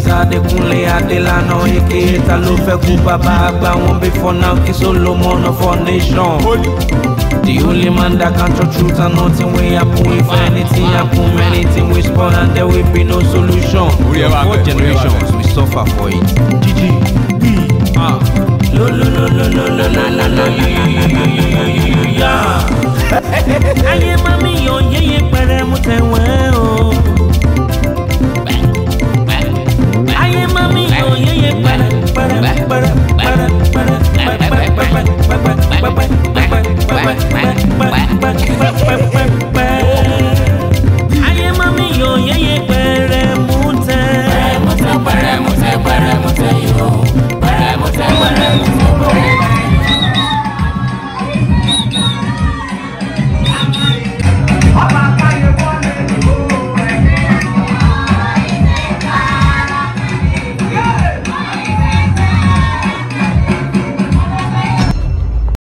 is Adekunle Adelana, aka Talofe Baba Agba, one before now, King Solomon of our nation. The only man that can talk truth and nothing will happen. If anything happen, many things will spoil and there will be no solution. For generations we suffer for it. GG, B, lo lo lo lo lo lo lo lo lo yo. Aye mami yo ye pere mo te we